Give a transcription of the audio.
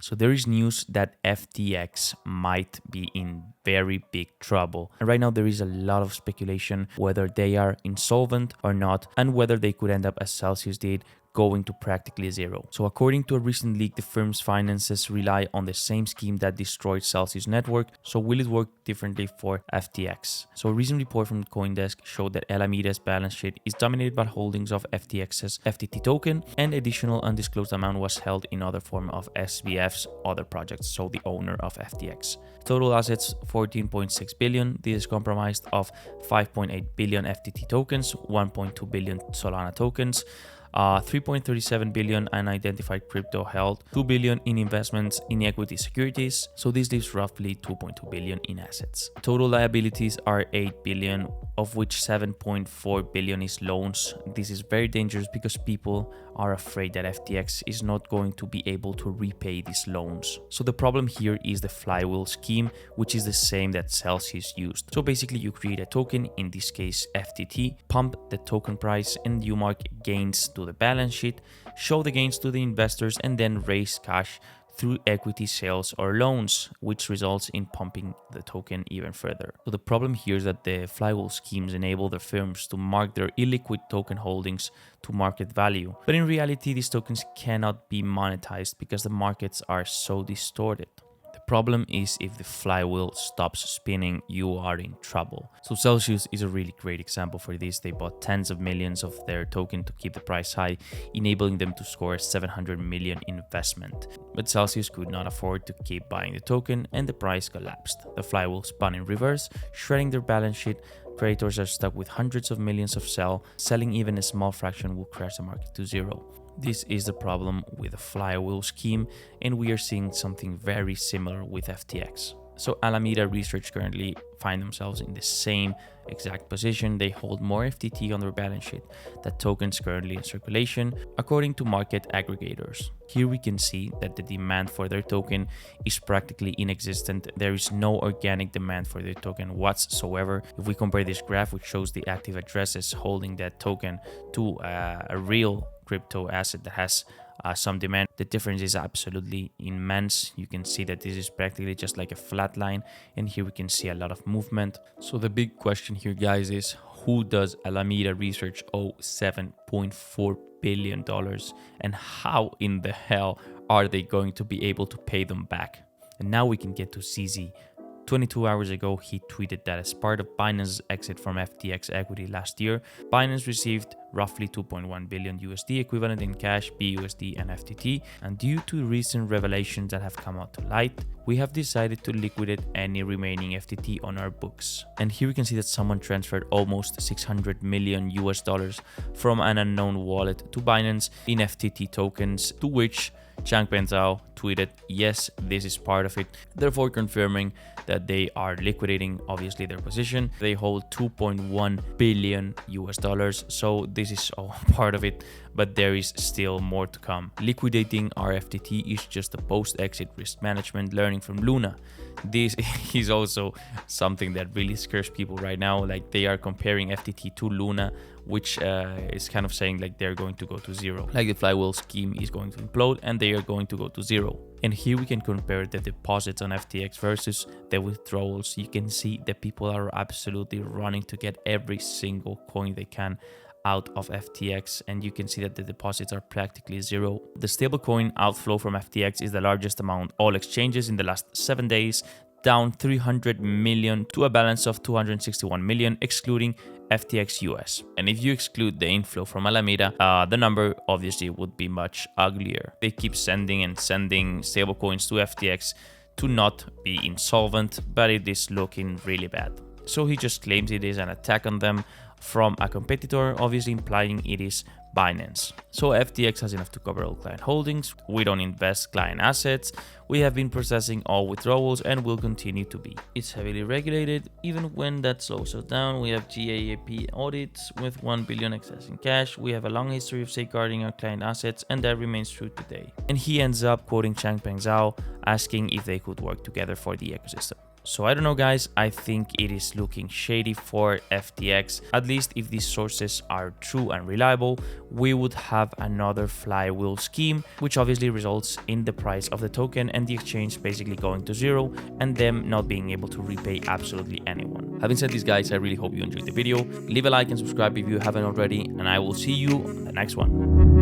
So there is news that FTX might be in very big trouble. And right now there is a lot of speculation whether they are insolvent or not, and whether they could end up as Celsius did, going to practically zero. So according to a recent leak, the firm's finances rely on the same scheme that destroyed Celsius network. So will it work differently for FTX? So a recent report from CoinDesk showed that Alameda's balance sheet is dominated by holdings of FTX's FTT token, and additional undisclosed amount was held in other form of SBF's other projects, so the owner of FTX. Total assets 14.6 billion. This is comprised of 5.8 billion FTT tokens, 1.2 billion Solana tokens, 3.37 billion unidentified crypto held, 2 billion in investments in equity securities. So this leaves roughly 2.2 billion in assets. Total liabilities are 8 billion, of which 7.4 billion is loans. This is very dangerous because people are afraid that FTX is not going to be able to repay these loans. So the problem here is the flywheel scheme, which is the same that Celsius used. So basically you create a token, in this case FTT, pump the token price, and you mark gains to the balance sheet, show the gains to the investors, and then raise cash through equity sales or loans, which results in pumping the token even further. So the problem here is that the flywheel schemes enable the firms to mark their illiquid token holdings to market value. But in reality, these tokens cannot be monetized because the markets are so distorted. Problem is, if the flywheel stops spinning, you are in trouble. So Celsius is a really great example for this. They bought tens of millions of their token to keep the price high, enabling them to score a 700 million investment. But Celsius could not afford to keep buying the token, and the price collapsed. The flywheel spun in reverse, shredding their balance sheet. Creators are stuck with hundreds of millions of selling even a small fraction will crash the market to zero. This is the problem with the flywheel scheme, and we are seeing something very similar with FTX. So Alameda Research currently find themselves in the same exact position. They hold more FTT on their balance sheet than tokens currently in circulation, according to market aggregators. Here we can see that the demand for their token is practically inexistent. There is no organic demand for their token whatsoever. If we compare this graph, which shows the active addresses holding that token, to a real crypto asset that has some demand, the difference is absolutely immense. You can see that this is practically just like a flat line, and here we can see a lot of movement. So the big question here, guys, is who does Alameda Research owe $7.4 billion, and how in the hell are they going to be able to pay them back? And now we can get to CZ. 22 hours ago, he tweeted that as part of Binance's exit from FTX equity last year, Binance received roughly 2.1 billion USD equivalent in cash, BUSD, and FTT. And due to recent revelations that have come out to light, we have decided to liquidate any remaining FTT on our books. And here we can see that someone transferred almost 600 million US dollars from an unknown wallet to Binance in FTT tokens, to which Changpeng Zhao tweeted, yes, this is part of it, therefore confirming that they are liquidating obviously their position. They hold 2.1 billion US dollars, so this is all part of it, but there is still more to come. Liquidating our FTT is just a post-exit risk management learning from Luna. This is also something that really scares people right now. Like, they are comparing FTT to Luna, which is kind of saying like they're going to go to zero. Like the flywheel scheme is going to implode and they are going to go to zero. And here we can compare the deposits on FTX versus the withdrawals. You can see that people are absolutely running to get every single coin they can out of FTX, and you can see that the deposits are practically zero. The stablecoin outflow from FTX is the largest among all exchanges in the last 7 days, down 300 million to a balance of 261 million, excluding FTX US. And if you exclude the inflow from Alameda, the number obviously would be much uglier. They keep sending stablecoins to FTX to not be insolvent, but it is looking really bad. So he just claims it is an attack on them from a competitor, obviously implying it is Binance. So FTX has enough to cover all client holdings. We don't invest client assets. We have been processing all withdrawals and will continue to be. It's heavily regulated. Even when that slows us down, we have GAAP audits with 1 billion excess in cash. We have a long history of safeguarding our client assets, and that remains true today. And he ends up quoting Changpeng Zhao, asking if they could work together for the ecosystem. So I don't know, guys. I think it is looking shady for FTX. At least if these sources are true and reliable, we would have another flywheel scheme, which obviously results in the price of the token and the exchange basically going to zero and them not being able to repay absolutely anyone. Having said this, guys, I really hope you enjoyed the video. Leave a like and subscribe if you haven't already, and I will see you on the next one.